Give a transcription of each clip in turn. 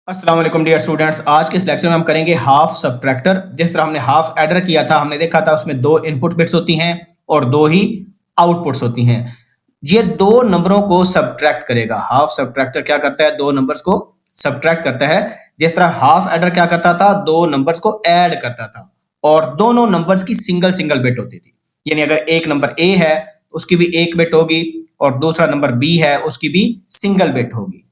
अस्सलाम वालेकुम dear students. आज के इस लेक्चर में हम करेंगे हाफ सबट्रैक्टर। जिस तरह हमने हाफ एडर किया था, हमने देखा था उसमें दो इनपुट बिट्स होती हैं और दो ही आउटपुट्स होती हैं। ये दो नंबरों को सबट्रैक्ट करेगा। हाफ सबट्रैक्टर क्या करता है? दो नंबर्स को सबट्रैक्ट करता है। जिस तरह हाफ एडर क्या करता था? दो नंबर्स को ऐड करता था और दोनों नंबर्स की सिंगल सिंगल बिट होती थी। यानी अगर एक नंबर ए है उसकी भी एक बिट होगी और दूसरा नंबर बी है उसकी भी सिंगल बिट होगी।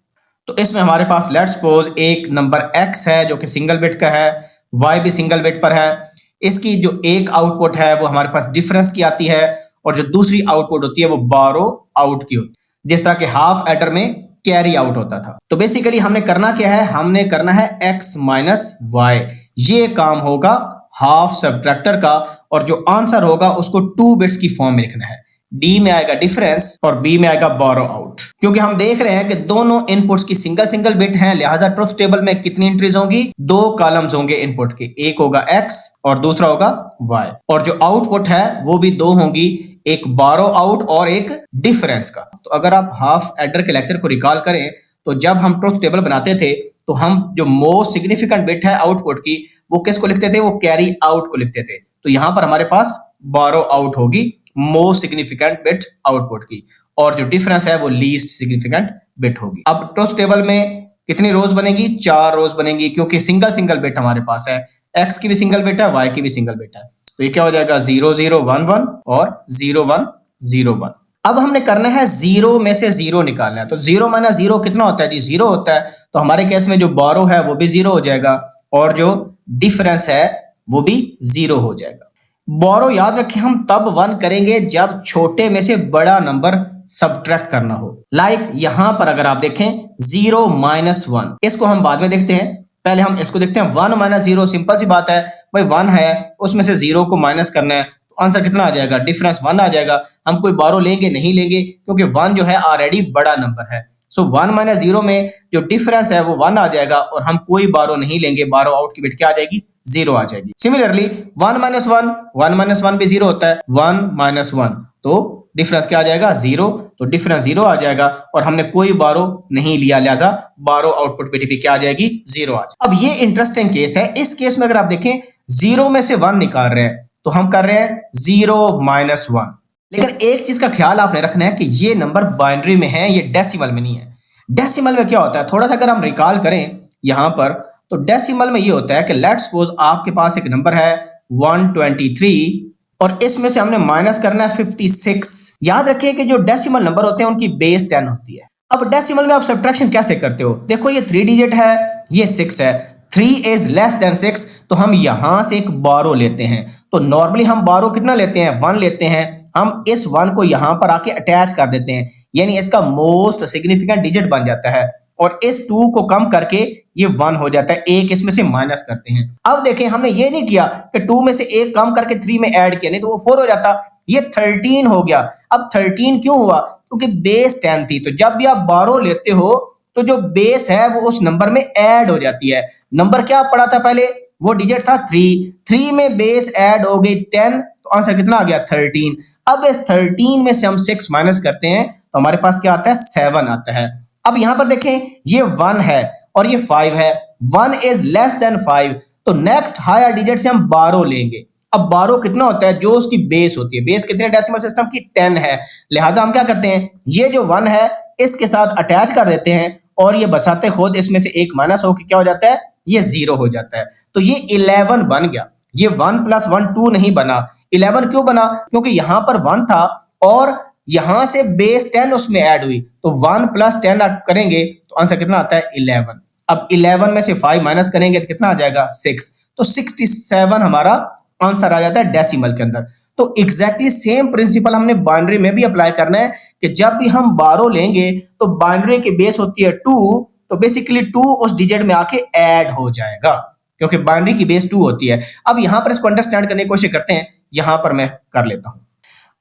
तो इसमें हमारे पास लेट्स सपोज एक नंबर x है जो कि सिंगल बिट का है, y भी सिंगल बिट पर है। इसकी जो एक आउटपुट है वो हमारे पास डिफरेंस की आती है और जो दूसरी आउटपुट होती है वो बारो आउट की होती है। जिस तरह के हाफ एडर में कैरी आउट होता था। तो बेसिकली हमने करना क्या है? हमने करना है x माइनस वाई। ये काम होगा हाफ सबट्रैक्टर का और जो आंसर होगा उसको 2 बिट्स की फॉर्म में लिखना है। डी में आएगा डिफरेंस और बी में आएगा बारो आउट। क्योंकि हम देख रहे हैं कि दोनों इनपुट्स की सिंगल सिंगल बिट हैं, लिहाजा ट्रुथ टेबल में कितनी एंट्रीज होंगी? 2 कॉलम्स होंगे इनपुट के, एक होगा x और दूसरा होगा y। और जो आउटपुट है वो भी 2 होंगी, एक बारो आउट और एक डिफरेंस का। तो अगर आप हाफ एडर के लेक्चर को रिकॉल करें तो जब हम ट्रुथ टेबल बनाते थे तो हम जो मोस्ट सिग्निफिकेंट बिट है आउटपुट की वो किसको लिखते थे? वो कैरी आउट को लिखते थे। तो यहां पर हमारे पास बारो आउट होगी मोस्ट सिग्निफिकेंट बिट आउटपुट की और जो डिफरेंस है वो लीस्ट सिग्निफिकेंट बिट होगी। अब ट्रुथ टेबल में कितनी रोज बनेगी? 4 रोज बनेगी क्योंकि सिंगल सिंगल बिट हमारे पास है। x की भी सिंगल बिट है, y की भी सिंगल बिट है। तो ये क्या हो जाएगा? 0 0 1 1 और 0 1 0 1। अब हमने करना है 0 में से 0 निकालना है। तो 0 माइनस 0 कितना होता है जी? 0 होता है। तो हमारे केस में जो बारो है वो भी 0 हो जाएगा और जो डिफरेंस है वो भी 0 हो जाएगा। बोरो याद रखें हम तब 1 करेंगे जब छोटे में से बड़ा नंबर सबट्रैक्ट करना हो। लाइक यहां पर अगर आप देखें 0 माइनस 1, इसको हम बाद में देखते हैं, पहले हम इसको देखते हैं। 1 माइनस 0, सिंपल सी बात है भाई, 1 है उसमें से 0 को माइनस करना है तो आंसर कितना आ जाएगा? डिफरेंस 1 आ जाएगा। हम कोई बारो लेंगे नहीं लेंगे क्योंकि 1 जो है ऑलरेडी बड़ा नंबर है। सो 1 माइनस 0 में जो डिफरेंस है वो 1 आ जाएगा और हम कोई बारो नहीं लेंगे। बारो आउट की बिट क्या आ जाएगी? 0 आ जाएगी। सिमिलरली 1 माइनस 1, 1 माइनस 1 भी 0 होता है। 1 माइनस 1 तो डिफरेंस क्या आ जाएगा? 0। तो डिफरेंस 0 आ जाएगा और हमने कोई बारो नहीं लिया, लिहाजा बारो आउटपुट बिट भी क्या आ जाएगी? 0 आ जाएगी। अब ये इंटरेस्टिंग केस है। इस केस में अगर आप देखें 0 में से 1 निकाल रहे हैं तो हम कर रहे हैं 0 माइनस 1। लेकिन एक चीज का ख्याल आपने रखना है कि ये नंबर बाइनरी में है, ये डेसिमल में नहीं है। डेसिमल में क्या होता है? थोड़ा सा अगर हम रिकॉल करें यहां पर तो डेसिमल में ये होता है कि लेट्स सपोज आपके पास एक नंबर है 123 और इसमें से हमने माइनस करना है 56। याद रखिए कि जो डेसिमल नंबर होते हैं उनकी बेस 10 होती है। अब डेसिमल में आप सब्ट्रैक्शन कैसे करते हो? देखो ये 3 डिजिट है, ये 6 है, 3 इज लेस देन 6 तो हम यहां से एक बारो लेते हैं। तो नॉर्मली हम बारो कितना लेते हैं? 1 लेते हैं। हम इस 1 को यहां पर आके अटैच कर देते हैं, यानी इसका मोस्ट सिग्निफिकेंट डिजिट बन जाता है और इस 2 को कम करके ये 1 हो जाता है। एक इसमें से माइनस करते हैं। अब देखें हमने ये नहीं किया कि 2 में से एक कम करके 3 में ऐड किया, नहीं तो वो 4 हो जाता। ये 13 हो गया। अब 13 क्यों हुआ? क्योंकि बेस 10 थी। तो जब भी आप बारो लेते हो तो जो बेस है वो उस नंबर में ऐड हो जाती है। नंबर क्या पड़ा था पहले? वो डिजिट था 3 में बेस ऐड हो गई 10 तो आंसर कितना आ गया? 13। अब इस 13 में से हम 6 माइनस करते हैं तो हमारे पास क्या आता है? 7 आता है। अब यहां पर देखें ये 1 है और ये 5 है। 1 इज लेस देन 5 तो नेक्स्ट हायर डिजिट से हम बारो लेंगे। अब बारो कितना होता है? जो उसकी बेस होती है। बेस कितने डेसिमल सिस्टम की? 10 है। लिहाजा हम क्या करते हैं? ये जो 1 है इसके साथ अटैच कर देते हैं और ये बचाते खुद इसमें से एक माइनस होकर क्या हो जाता है? ये 0 हो जाता है। तो ये 11 बन गया। ये 1 + 1 2 नहीं बना। 11 क्यों बना? क्योंकि यहां पर 1 था और यहां से बेस 10 उसमें ऐड हुई तो 1 + 10 आप करेंगे तो आंसर कितना आता है? 11। अब 11 में से 5 माइनस करेंगे तो कितना आ जाएगा? 6। तो 67 हमारा आंसर आ जाता है डेसिमल के अंदर। तो एग्जैक्टली सेम प्रिंसिपल हमने बाइनरी में भी अप्लाई करना है कि जब भी हम बारो लेंगे तो बाइनरी की बेस होती है 2 तो बेसिकली 2 उस डिजिट में आके ऐड हो जाएगा क्योंकि बाइनरी की बेस 2 होती है। अब यहां पर इसको अंडरस्टैंड करने की कोशिश करते हैं। यहां पर मैं कर लेता हूं।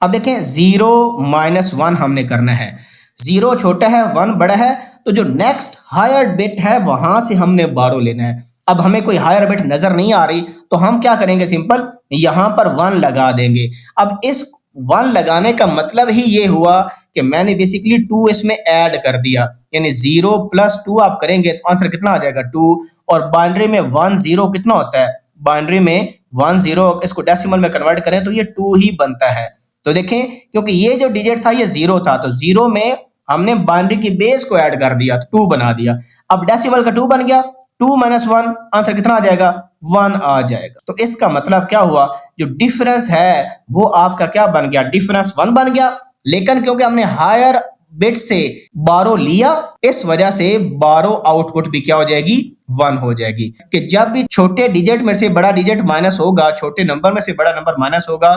अब देखें 0 माइनस 1 हमने करना है। 0 छोटा है, 1 बड़ा है, तो जो नेक्स्ट हायर बिट है वहां से हमने बारो लेना है। अब हमें कोई हायर बिट नजर नहीं आ रही तो हम क्या करेंगे? सिंपल यहां पर 1 लगा देंगे। अब इस वन लगाने का मतलब ही ये हुआ कि मैंने बेसिकली 2 इसमें ऐड कर दिया, यानी 0 + 2 आप करेंगे तो आंसर कितना आ जाएगा 2। और बाइनरी में 1 0 कितना होता है, बाइनरी में 1 0 इसको डेसिमल में कन्वर्ट करें तो ये 2 ही बनता है। तो देखें क्योंकि ये जो डिजिट था ये 0 था, तो 0 में हमने बाइनरी की बेस को ऐड कर दिया तो 2 बना दिया। अब डेसिमल का 2 बन गया, 2 - 1 आंसर कितना आ जाएगा, 1 आ जाएगा। तो इसका मतलब क्या हुआ, जो डिफरेंस है वो आपका क्या बन गया, डिफरेंस 1 बन गया। लेकिन क्योंकि हमने हायर बिट से 12 लिया, इस वजह से 12 आउटपुट भी क्या हो जाएगी, 1 हो जाएगी। कि जब भी छोटे डिजिट में से बड़ा डिजिट माइनस होगा, छोटे नंबर में से बड़ा नंबर माइनस होगा,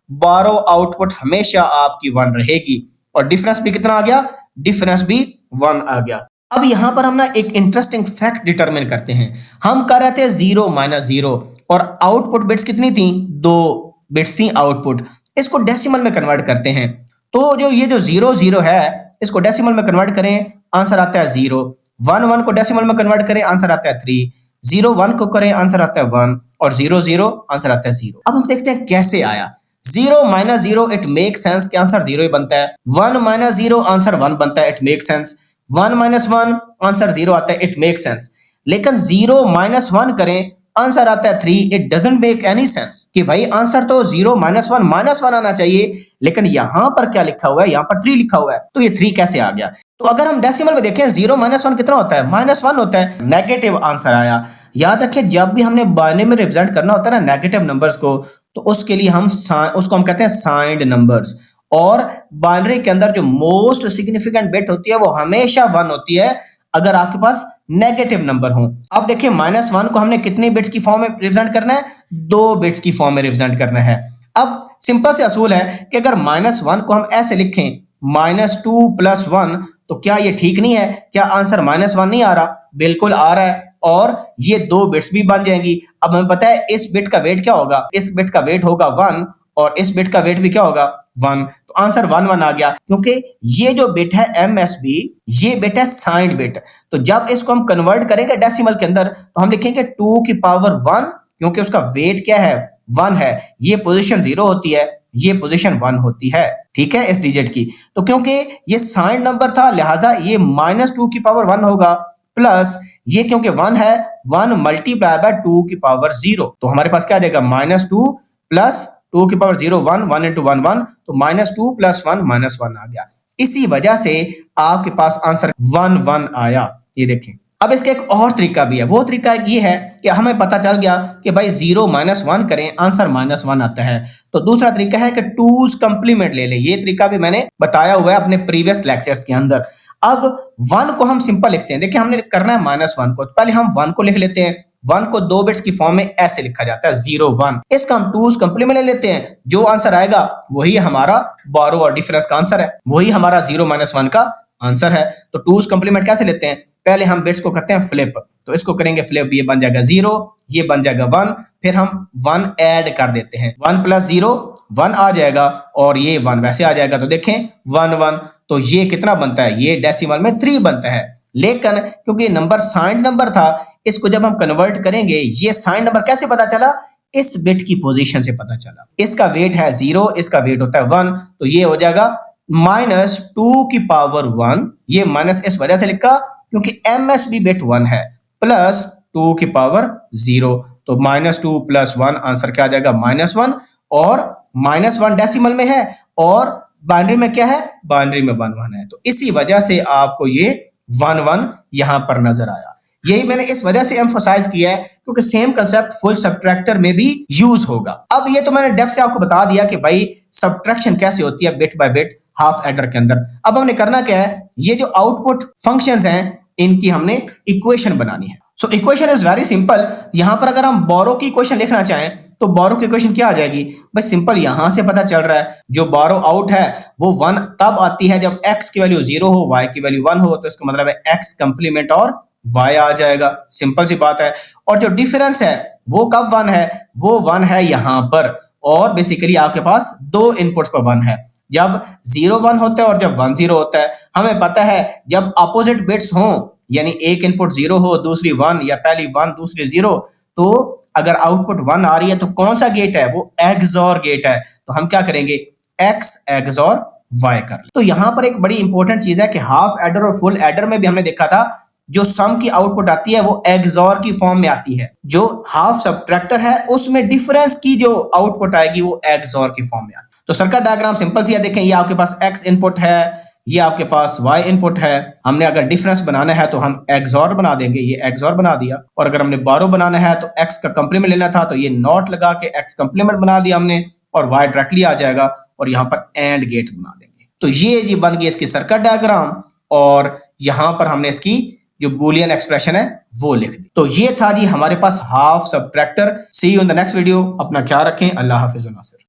12 आउटपुट हमेशा आपकी 1 रहेगी। और डिफरेंस भी कितना आ गया, डिफरेंस भी 1 आ गया। अब यहां पर हम ना एक इंटरेस्टिंग फैक्ट डिटरमिन करते हैं। हम कर रहे थे 0 - 0 और आउटपुट बिट्स कितनी थी, 2 बिट्स थी आउटपुट। इसको डेसिमल में कन्वर्ट करते हैं, तो जो ये जो 0 0 है इसको डेसिमल में कन्वर्ट करें, आंसर आता है 0। 1 1 को डेसिमल में कन्वर्ट करें, आंसर आता है 3। 0 1 को करें, आंसर आता है 1। और 0 0 आंसर आता है 0। अब हम देखते हैं कैसे आया। 0 - 0 इट मेक सेंस कि आंसर 0 ही बनता है। 1 - 0 आंसर 1 बनता है, इट मेक सेंस। 1 - 1 आंसर 0 आता है, इट मेक सेंस। लेकिन 0 - 1 करें, आंसर आता है 3। It doesn't make any sense कि भाई आंसर तो 0 - 1 -1 आना चाहिए, लेकिन यहां पर क्या लिखा हुआ है, यहां पर 3 लिखा हुआ है, तो ये 3 कैसे आ गया। तो अगर हम डेसिमल में देखें 0 - 1 कितना होता है, -1 होता है, नेगेटिव आंसर आया। याद रखिए जब भी हमने बाइनरी में रिप्रेजेंट करना होता है ना नेगेटिव नंबर्स को, तो उसके लिए उसको हम कहते हैं साइंड नंबर्स। और बाइनरी के अंदर जो मोस्ट सिग्निफिकेंट बिट होती है वो हमेशा 1 होती है अगर आपके पास नेगेटिव नंबर हो। अब देखिए -1 को हमने कितने बिट्स की फॉर्म में रिप्रेजेंट करना है, 2 बिट्स की फॉर्म में रिप्रेजेंट करना है। अब सिंपल से असूल है कि अगर -1 को हम ऐसे लिखें -2 + 1, तो क्या ये ठीक नहीं है, क्या आंसर -1 नहीं आ रहा, बिल्कुल आ रहा है। और ये 2 बिट्स भी बन जाएंगी। अब हमें पता है इस बिट का वेट क्या होगा, इस बिट का वेट होगा 1 और इस बिट का वेट भी क्या होगा 1। तो आंसर 1 1 आ गया, क्योंकि ये जो बिट है MSB, ये बिट है साइंड बिट। तो जब इसको हम कन्वर्ट करेंगे डेसिमल के अंदर तो हम लिखेंगे 2 की पावर 1, क्योंकि उसका वेट क्या है 1 है। ये पोजीशन 0 होती है, ये पोजीशन 1 होती है, ठीक है, इस डिजिट की। तो क्योंकि ये साइंड नंबर था लिहाजा ये -2 की पावर 1 होगा, प्लस ये क्योंकि 1 है 1 मल्टीप्लाई बाय 2 की पावर 0। तो हमारे पास क्या आ जाएगा -2 + 2 की पावर 0 1 1 × 1 1, तो -2 + 1 -1 आ गया। इसी वजह से आपके पास आंसर 1 1 आया। ये देखें। अब इसका एक और तरीका भी है, वो तरीका ये है कि हमें पता चल गया कि भाई 0 - 1 करें, आंसर -1 आता है। तो दूसरा तरीका है कि 2's कंप्लीमेंट ले लें। ये तरीका भी मैंने बताया हुआ है अपने प्रीवियस लेक्चर्स के अंदर। अब 1 को हम सिंपल लिखते हैं, देखिए हमने करना है -1 को, तो पहले हम 1 को लिख लेते हैं। 1 को 2 बिट्स की फॉर्म में ऐसे लिखा जाता है 0 1। इसका हम 2's कंप्लीमेंट ले लेते हैं, जो आंसर आएगा वही हमारा 12 और डिफरेंस का आंसर है, वही हमारा 0 - 1 का आंसर है। तो 2's कंप्लीमेंट कैसे लेते हैं, पहले हम बिट्स को करते हैं फ्लिप, तो इसको करेंगे फ्लिप, ये बन जाएगा 0, ये बन जाएगा 1, फिर हम 1 ऐड कर देते हैं, 1 + 0 1 आ जाएगा और ये 1 वैसे आ जाएगा। तो देखें 1 1, तो ये कितना बनता है, ये डेसिमल में 3 बनता है। लेकिन क्योंकि नंबर साइंड नंबर था, इसको जब हम कन्वर्ट करेंगे, ये साइंड नंबर कैसे पता चला, इस बिट की पोजीशन से पता चला। इसका वेट है 0, इसका वेट होता है 1, तो ये हो जाएगा -2 की पावर 1। ये माइनस इस वजह से लिखा क्योंकि MSB बिट 1 है, प्लस 2 की पावर 0, तो -2 + 1 आंसर क्या आ जाएगा -1। और -1 डेसिमल में है और बाइनरी में क्या है, बाइनरी में 1 1 है, तो इसी वजह से आपको ये 1 1 यहां पर नजर आया। यही मैंने इस वजह से एम्फोसाइज किया है क्योंकि सेम कंसेप्ट फुल सब्ट्रैक्टर में भी यूज होगा। अब ये तो मैंने डेप्थ से आपको बता दिया कि भाई सब्ट्रैक्शन कैसे होती है bit by bit half adder के अंदर। अब हमने करना क्या है, ये जो आउटपुट फंक्शंस हैं इनकी हमने इक्वेशन बनानी है। So equation is very simple. यहां पर अगर हम बोरो की इक्वेशन लिखना चाहें तो बोरो की इक्वेशन क्या आ जाएगी, बस सिंपल यहां से पता चल रहा है जो बोरो आउट है वो 1 तब आती है जब x की वैल्यू 0 हो, y की वैल्यू 1 हो, तो इसका मतलब है x कंप्लीमेंट और y आ जाएगा, सिंपल सी बात है। और जो डिफरेंस है वो कब 1 है, वो 1 है यहां पर, और बेसिकली आपके पास 2 इनपुट्स पर 1 है, जब 0 1 होता है और जब 1 0 होता है। हमें पता है जब अपोजिट बिट्स हों, यानी एक इनपुट 0 हो दूसरी 1 या पहली 1 दूसरी 0, तो अगर आउटपुट 1 आ रही है तो कौन सा गेट है, वो XOR गेट है। तो हम क्या करेंगे, एक्स एक्सॉर वाई कर ले। तो यहां पर एक बड़ी इंपॉर्टेंट चीज है कि हाफ एडर और फुल एडर में भी हमने देखा था जो सम की आउटपुट आती है वो एक्सॉर की फॉर्म में आती है। जो हाफ सब्ट्रैक्टर है उसमें डिफरेंस की जो आउटपुट आएगी वो एक्सॉर की फॉर्म में आती है। तो सर्किट डायग्राम सिंपल सी है, देखें ये आपके पास एक्स इनपुट है, ये आपके पास y इनपुट है। हमने अगर डिफरेंस बनाना है तो हम एक्सॉर बना देंगे, ये एक्सॉर बना दिया। और अगर हमने बारो बनाना है तो x का कंप्लीमेंट लेना था तो ये नॉट लगा के x कंप्लीमेंट बना दिया हमने, और y डायरेक्टली आ जाएगा और यहाँ पर एंड गेट बना देंगे। तो ये जी बन गई इसकी सर्किट डायग्राम, और यहाँ पर हमने इसकी जो बूलियन एक्सप्रेशन है वो लिख दी। तो ये था जी हमारे पास half subtractor. See you in the next video. अपना ख्याल रखें। अल्लाह हाफिज़।